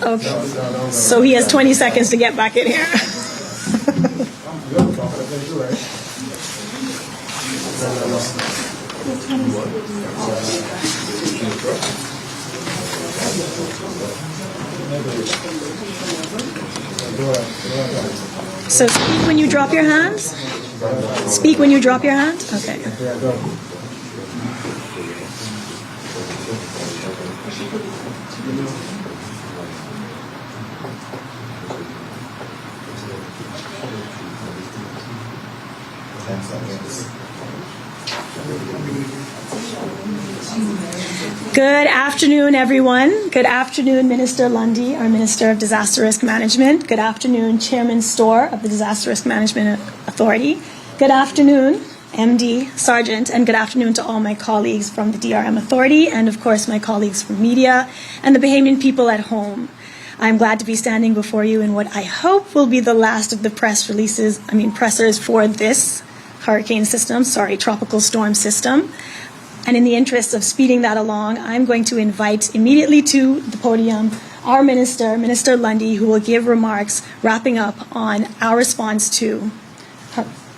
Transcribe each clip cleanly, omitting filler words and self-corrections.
Okay. So he has 20 seconds to get back in here. So speak when you drop your hands? Speak when you drop your hands? Okay. Good afternoon, everyone. Good afternoon, Minister Lundy, our Minister of Disaster Risk Management. Good afternoon, Chairman Storr of the Disaster Risk Management Authority. Good afternoon, MD, Sergeant, and good afternoon to all my colleagues from the DRM Authority and, of course, my colleagues from media and the Bahamian people at home. I'm glad to be standing before you in what I hope will be the last of the pressers for this tropical storm system. And in the interest of speeding that along, I'm going to invite immediately to the podium our Minister, Minister Lundy, who will give remarks wrapping up on our response to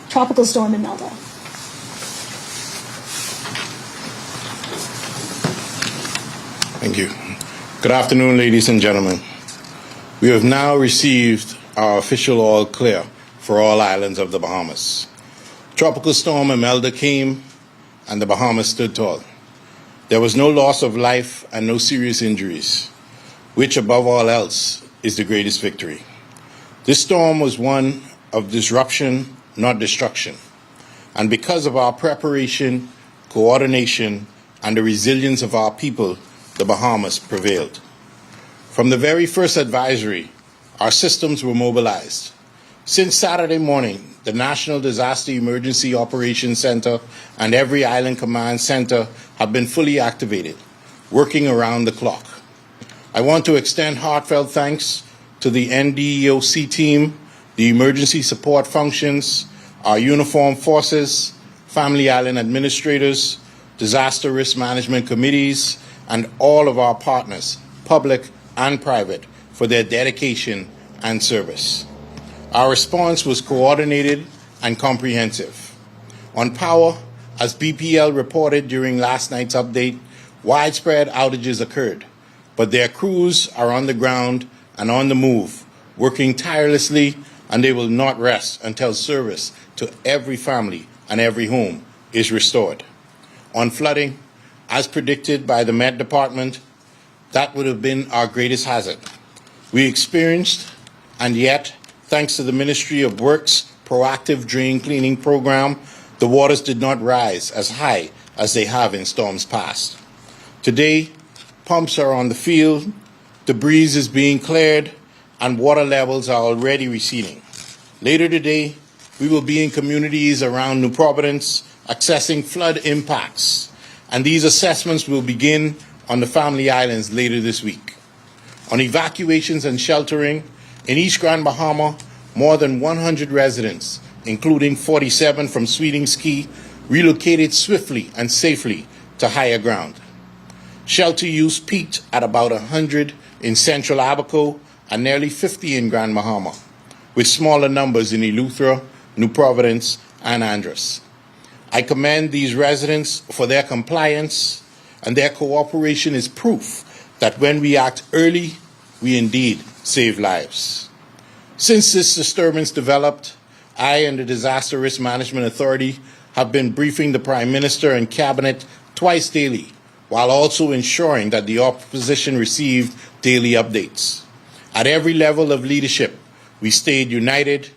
Tropical Storm Imelda. Thank you. Good afternoon, ladies and gentlemen. We have now received our official all clear for all islands of the Bahamas. Tropical Storm Imelda came and the Bahamas stood tall. There was no loss of life and no serious injuries, which above all else is the greatest victory. This storm was one of disruption, not destruction. And because of our preparation, coordination, and the resilience of our people, the Bahamas prevailed. From the very first advisory, our systems were mobilized. Since Saturday morning, the National Disaster Emergency Operations Center and every island command center have been fully activated, working around the clock. I want to extend heartfelt thanks to the NDEOC team, the emergency support functions, our uniformed forces, family island administrators, disaster risk management committees, and all of our partners, public and private, for their dedication and service. Our response was coordinated and comprehensive. On power, as BPL reported during last night's update, widespread outages occurred, but their crews are on the ground and on the move, working tirelessly, and they will not rest until service to every family and every home is restored. On flooding, as predicted by the Met Department, that would have been our greatest hazard. We experienced, and yet, thanks to the Ministry of Works' proactive drain cleaning program, the waters did not rise as high as they have in storms past. Today, pumps are on the field, debris is being cleared, and water levels are already receding. Later today, we will be in communities around New Providence assessing flood impacts, and these assessments will begin on the Family Islands later this week. On evacuations and sheltering, in East Grand Bahama, more than 100 residents, including 47 from Sweetings Key, relocated swiftly and safely to higher ground. Shelter use peaked at about 100 in Central Abaco and nearly 50 in Grand Bahama, with smaller numbers in Eleuthera, New Providence, and Andros. I commend these residents for their compliance, and their cooperation is proof that when we act early, we indeed save lives. Since this disturbance developed, I and the Disaster Risk Management Authority have been briefing the Prime Minister and Cabinet twice daily, while also ensuring that the opposition received daily updates. At every level of leadership, we stayed united,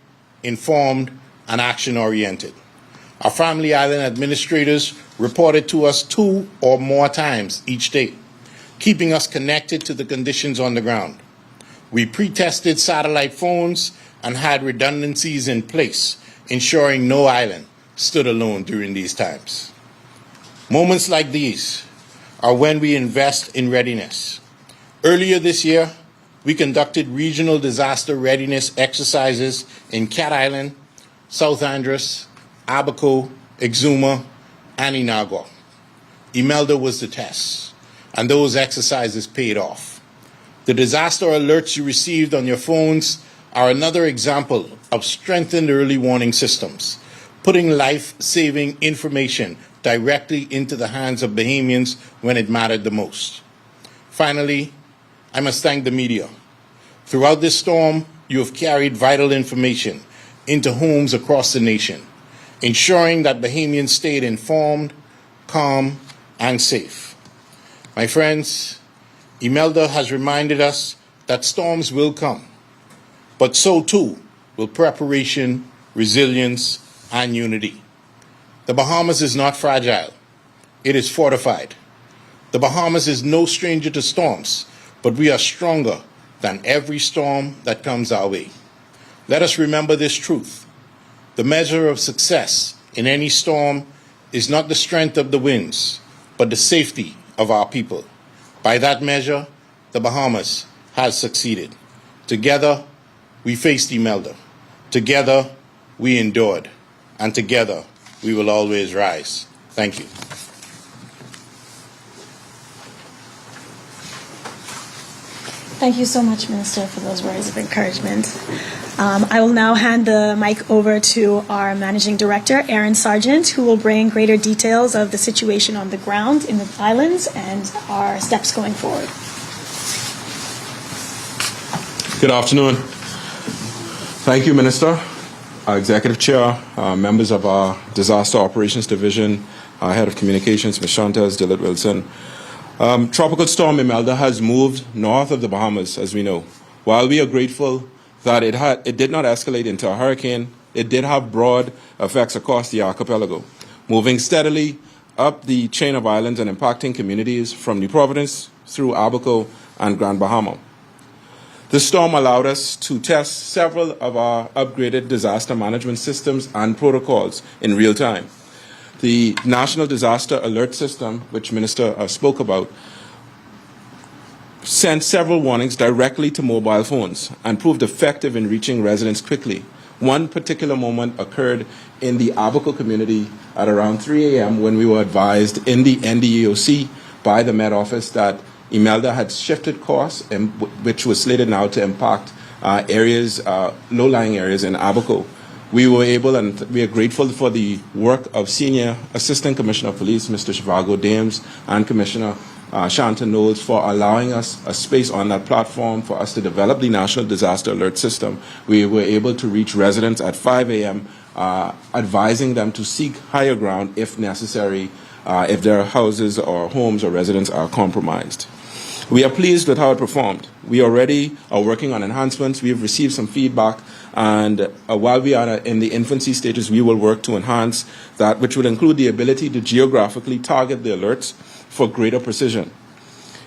informed, and action-oriented. Our Family Island administrators reported to us 2 or more times each day, keeping us connected to the conditions on the ground. We pre-tested satellite phones and had redundancies in place, ensuring no island stood alone during these times. Moments like these are when we invest in readiness. Earlier this year, we conducted regional disaster readiness exercises in Cat Island, South Andros, Abaco, Exuma, and Inagua. Imelda was the test, and those exercises paid off. The disaster alerts you received on your phones are another example of strengthened early warning systems, putting life-saving information directly into the hands of Bahamians when it mattered the most. Finally, I must thank the media. Throughout this storm, you have carried vital information into homes across the nation, ensuring that Bahamians stayed informed, calm, and safe. My friends, Imelda has reminded us that storms will come, but so too will preparation, resilience, and unity. The Bahamas is not fragile. It is fortified. The Bahamas is no stranger to storms, but we are stronger than every storm that comes our way. Let us remember this truth. The measure of success in any storm is not the strength of the winds, but the safety of our people. By that measure, the Bahamas has succeeded. Together, we faced Imelda. Together, we endured. And together, we will always rise. Thank you. Thank you so much, Minister, for those words of encouragement. I will now hand the mic over to our Managing Director, Aaron Sargent, who will bring greater details of the situation on the ground in the islands and our steps going forward. Good afternoon. Thank you, Minister, our Executive Chair, members of our Disaster Operations Division, our Head of Communications, Ms. Shantas Dillard Wilson. Tropical Storm Imelda has moved north of the Bahamas, as we know. While we are grateful that it did not escalate into a hurricane, it did have broad effects across the archipelago, moving steadily up the chain of islands and impacting communities from New Providence through Abaco and Grand Bahama. This storm allowed us to test several of our upgraded disaster management systems and protocols in real time. The National Disaster Alert System, which Minister spoke about, sent several warnings directly to mobile phones and proved effective in reaching residents quickly. One particular moment occurred in the Abaco community at around 3 a.m. when we were advised in the NDEOC by the Met Office that Imelda had shifted course, which was slated now to impact low-lying areas in Abaco. We were able, and we are grateful for the work of Senior Assistant Commissioner of Police, Mr. Shivago Dames, and Commissioner Shanta Knowles for allowing us a space on that platform for us to develop the National Disaster Alert System. We were able to reach residents at 5 a.m., advising them to seek higher ground if necessary, if their houses or homes or residents are compromised. We are pleased with how it performed. We already are working on enhancements. We have received some feedback, and while we are in the infancy stages, we will work to enhance that, which will include the ability to geographically target the alerts for greater precision.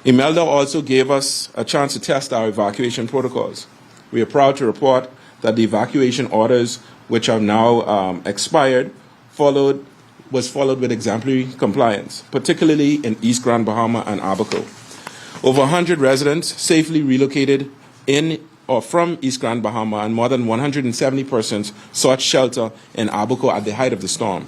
Imelda also gave us a chance to test our evacuation protocols. We are proud to report that the evacuation orders, which have now expired, was followed with exemplary compliance, particularly in East Grand Bahama and Abaco. Over 100 residents safely relocated in or from East Grand Bahama, and more than 170 persons sought shelter in Abaco at the height of the storm.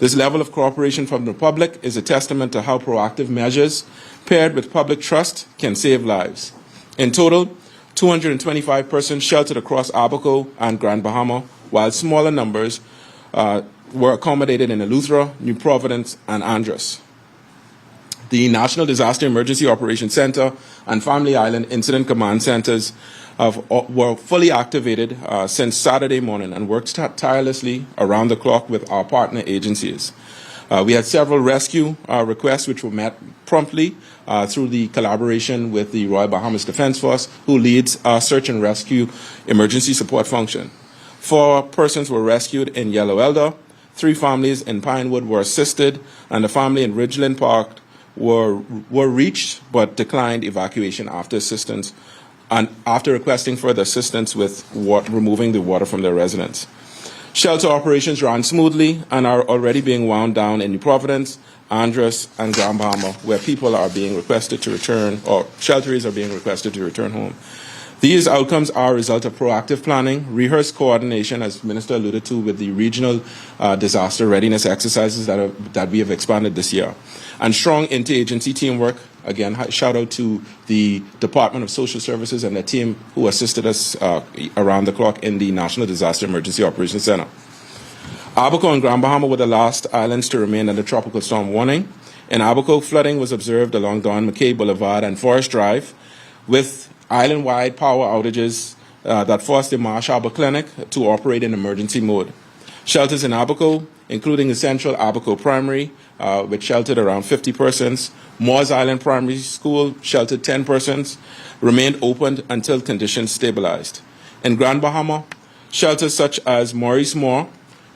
This level of cooperation from the public is a testament to how proactive measures paired with public trust can save lives. In total, 225 persons sheltered across Abaco and Grand Bahama, while smaller numbers were accommodated in Eleuthera, New Providence, and Andros. The National Disaster Emergency Operations Center and Family Island Incident Command Centers were fully activated since Saturday morning and worked tirelessly around the clock with our partner agencies. We had several rescue requests which were met promptly through the collaboration with the Royal Bahamas Defense Force, who leads our search and rescue emergency support function. 4 persons were rescued in Yellow Elder, 3 families in Pinewood were assisted, and a family in Ridgeland Park were reached but declined evacuation after assistance and after requesting further assistance with removing the water from their residence. Shelter operations ran smoothly and are already being wound down in New Providence, Andros, and Grand Bahama, where people are being requested to return, or shelteries are being requested to return home. These outcomes are a result of proactive planning, rehearsed coordination, as Minister alluded to, with the regional disaster readiness exercises that we have expanded this year, and strong interagency teamwork Again, shout out to the Department of Social Services and their team who assisted us around the clock in the National Disaster Emergency Operations Center. Abaco and Grand Bahama were the last islands to remain under tropical storm warning. In Abaco, flooding was observed along Don McKay Boulevard and Forest Drive, with island-wide power outages that forced the Marsh Harbor Clinic to operate in emergency mode. Shelters in Abaco, including the Central Abaco Primary, which sheltered around 50 persons, Moores Island Primary School sheltered 10 persons, remained open until conditions stabilized. In Grand Bahama, shelters such as Maurice Moore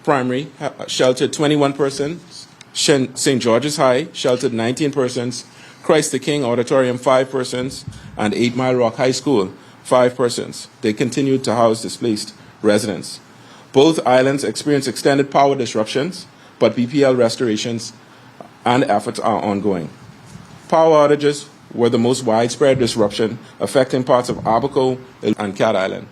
Primary sheltered 21 persons, St. George's High sheltered 19 persons, Christ the King Auditorium 5 persons, and 8 Mile Rock High School 5 persons. They continued to house displaced residents. Both islands experienced extended power disruptions, but BPL restorations and efforts are ongoing. Power outages were the most widespread disruption, affecting parts of Abaco and Cat Island.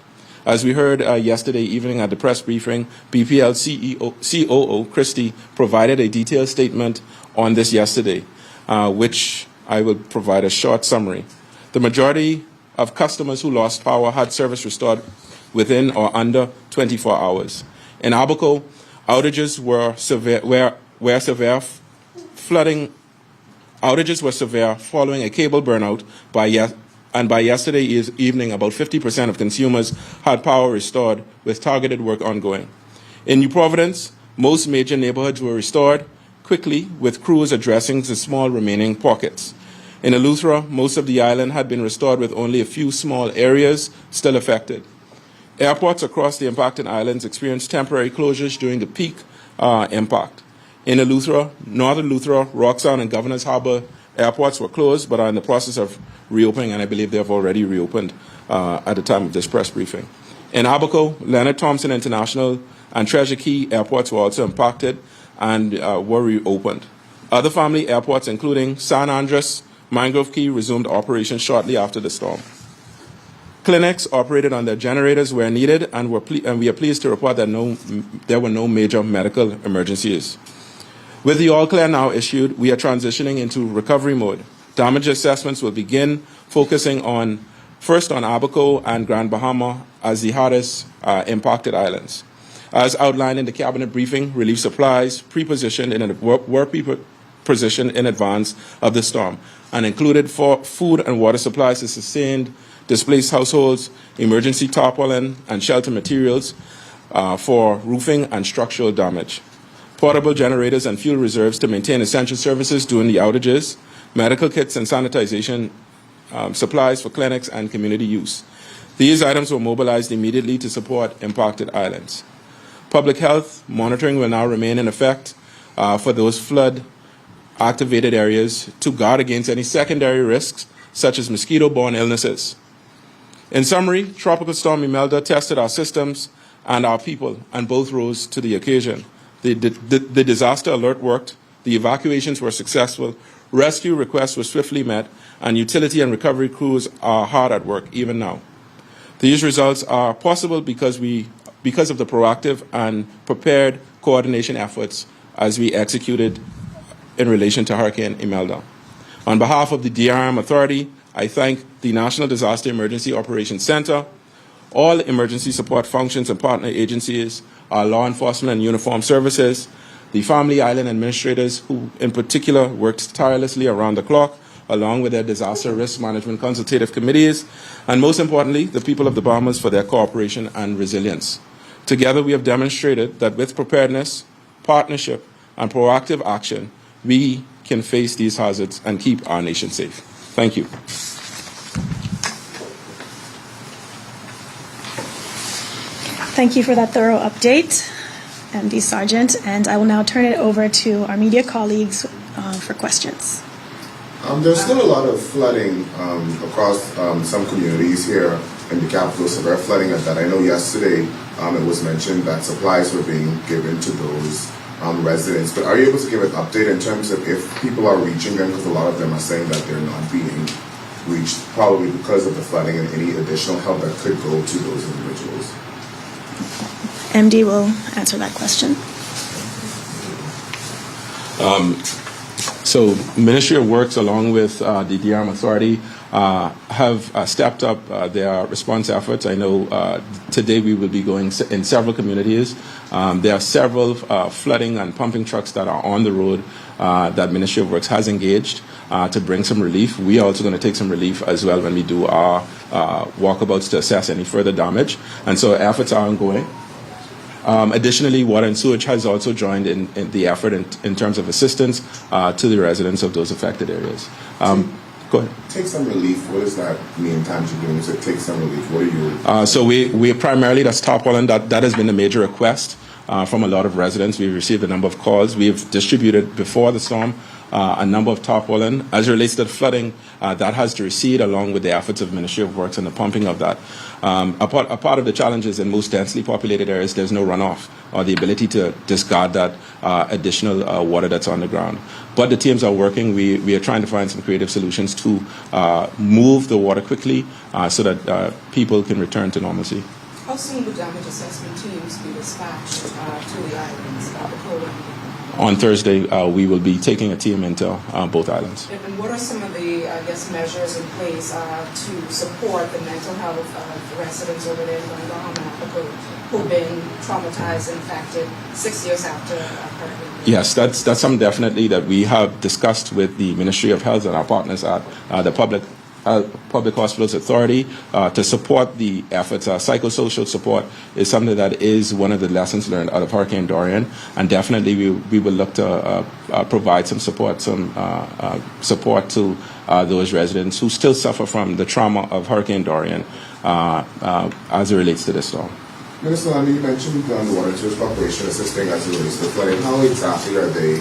As we heard yesterday evening at the press briefing, BPL COO Christie provided a detailed statement on this yesterday, which I will provide a short summary. The majority of customers who lost power had service restored within or under 24 hours. In Abaco, outages were severe, where severe flooding. Outages were severe following a cable burnout by yesterday evening, about 50% of consumers had power restored, with targeted work ongoing. In New Providence, most major neighborhoods were restored quickly, with crews addressing the small remaining pockets. In Eleuthera, most of the island had been restored, with only a few small areas still affected. Airports across the impacted islands experienced temporary closures during the peak impact. In Eleuthera, Northern Eleuthera, Rock Sound, and Governor's Harbor airports were closed, but are in the process of reopening, and I believe they have already reopened at the time of this press briefing. In Abaco, Leonard Thompson International and Treasure Key airports were also impacted and were reopened. Other family airports, including San Andres, Mangrove Key, resumed operations shortly after the storm. Clinics operated on their generators where needed, and we are pleased to report that there were no major medical emergencies. With the all clear now issued, we are transitioning into recovery mode. Damage assessments will begin focusing first on Abaco and Grand Bahama as the hardest impacted islands. As outlined in the cabinet briefing, relief supplies were pre-positioned in advance of the storm and included for food and water supplies to sustained displaced households, emergency tarpaulin and shelter materials for roofing and structural damage, portable generators and fuel reserves to maintain essential services during the outages, medical kits and sanitization supplies for clinics and community use. These items were mobilized immediately to support impacted islands. Public health monitoring will now remain in effect for those flood-activated areas to guard against any secondary risks, such as mosquito-borne illnesses. In summary, Tropical Storm Imelda tested our systems and our people, and both rose to the occasion. The disaster alert worked, the evacuations were successful, rescue requests were swiftly met, and utility and recovery crews are hard at work even now. These results are possible because of the proactive and prepared coordination efforts as we executed in relation to Hurricane Imelda. On behalf of the DRM Authority, I thank the National Disaster Emergency Operations Center, all emergency support functions and partner agencies, our law enforcement and uniformed services, the Family Island administrators who in particular worked tirelessly around the clock, along with their disaster risk management consultative committees, and most importantly, the people of the Bahamas for their cooperation and resilience. Together we have demonstrated that with preparedness, partnership, and proactive action, we can face these hazards and keep our nation safe. Thank you. Thank you for that thorough update, MD Sargent, and I will now turn it over to our media colleagues for questions. There's still a lot of flooding across some communities here in the capital, severe flooding at that. I know yesterday it was mentioned that supplies were being given to those residents, but are you able to give an update in terms of if people are reaching them, because a lot of them are saying that they're not being reached, probably because of the flooding, and any additional help that could go to those individuals? MD will answer that question. So Ministry of Works, along with the DRM Authority, have stepped up their response efforts. I know today we will be going in several communities. There are several flooding and pumping trucks that are on the road that Ministry of Works has engaged to bring some relief. We are also going to take some relief as well when we do our walkabouts to assess any further damage. And so efforts are ongoing. Additionally, Water and Sewage has also joined in the effort in terms of assistance to the residents of those affected areas. Go ahead. Take some relief. What does that mean tangibly when you say take some relief? What are you... So we primarily, that's tarpaulin. That has been a major request from a lot of residents. We've received a number of calls. We've distributed before the storm a number of tarpaulin. As it relates to the flooding, that has to recede along with the efforts of Ministry of Works and the pumping of that. A part of the challenge is in most densely populated areas, there's no runoff or the ability to discard that additional water that's on the ground. But the teams are working. We are trying to find some creative solutions to move the water quickly so that people can return to normalcy. How soon will damage assessment teams be dispatched to the islands, the program? On Thursday, we will be taking a team into both islands. And what are some of the, measures in place to support the mental health of residents over there in the Bahamas who've been traumatized and affected 6 years after Hurricane? Yes, that's something definitely that we have discussed with the Ministry of Health and our partners at the Public Hospitals Authority to support the efforts. Psychosocial support is something that is one of the lessons learned out of Hurricane Dorian, and definitely we will look to provide some support to those residents who still suffer from the trauma of Hurricane Dorian as it relates to this storm. Minister Landy, you mentioned the Water and Sewage Corporation assisting as it relates to flooding. How exactly are they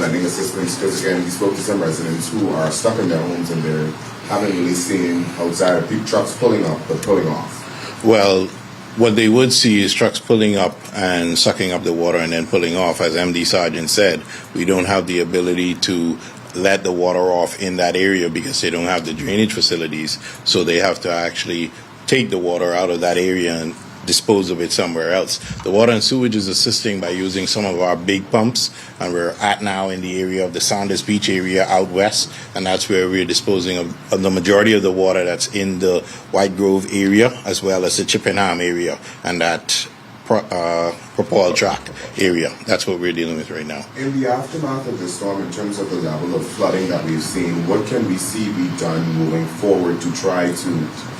lending assistance? Because again, we spoke to some residents who are stuck in their homes and they're haven't really seen outside big trucks pulling up but pulling off. Well, what they would see is trucks pulling up and sucking up the water and then pulling off. As MD Sargent said, we don't have the ability to let the water off in that area because they don't have the drainage facilities, so they have to actually take the water out of that area and dispose of it somewhere else. The Water and Sewage is assisting by using some of our big pumps, and we're at now in the area of the Saunders Beach area out west, and that's where we're disposing of the majority of the water that's in the White Grove area as well as the Chippenham area and that Propel track area. That's what we're dealing with right now. In the aftermath of the storm, in terms of the level of flooding that we've seen, what can we see be done moving forward to try to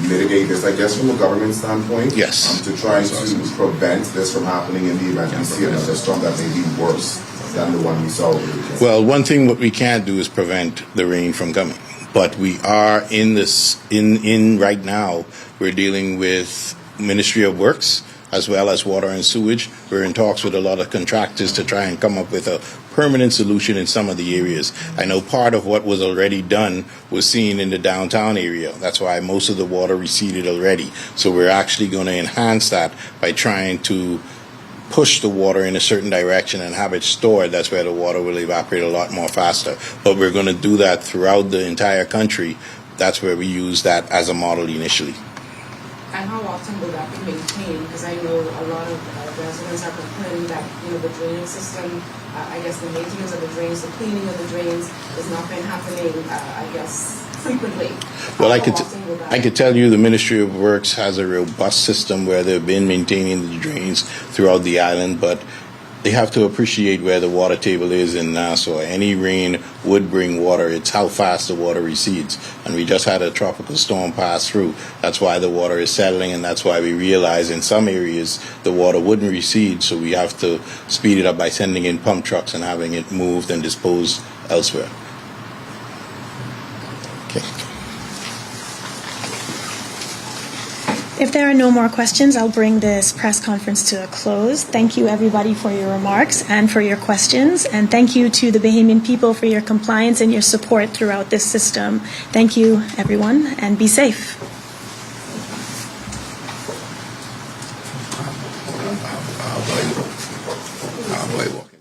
mitigate this, I guess, from a government standpoint? Yes. To try to prevent this from happening in the event we see another storm that may be worse than the one we saw over the weekend? Well, one thing what we can't do is prevent the rain from coming. But we are in this, in right now, we're dealing with Ministry of Works, as well as Water and Sewage. We're in talks with a lot of contractors to try and come up with a permanent solution in some of the areas. I know part of what was already done was seen in the downtown area. That's why most of the water receded already. So we're actually going to enhance that by trying to push the water in a certain direction and have it stored. That's where the water will evaporate a lot more faster. But we're going to do that throughout the entire country. That's where we use that as a model initially. And how often will that be maintained? Because I know a lot of residents are complaining that the draining system, I guess the maintenance of the drains, the cleaning of the drains has not been happening, frequently. Well, I could tell you the Ministry of Works has a robust system where they've been maintaining the drains throughout the island, but they have to appreciate where the water table is in Nassau. Any rain would bring water. It's how fast the water recedes. And we just had a tropical storm pass through. That's why the water is settling, and that's why we realize in some areas the water wouldn't recede, so we have to speed it up by sending in pump trucks and having it moved and disposed elsewhere. Okay. If there are no more questions, I'll bring this press conference to a close. Thank you, everybody, for your remarks and for your questions. And thank you to the Bahamian people for your compliance and your support throughout this system. Thank you, everyone, and be safe. I'll walk.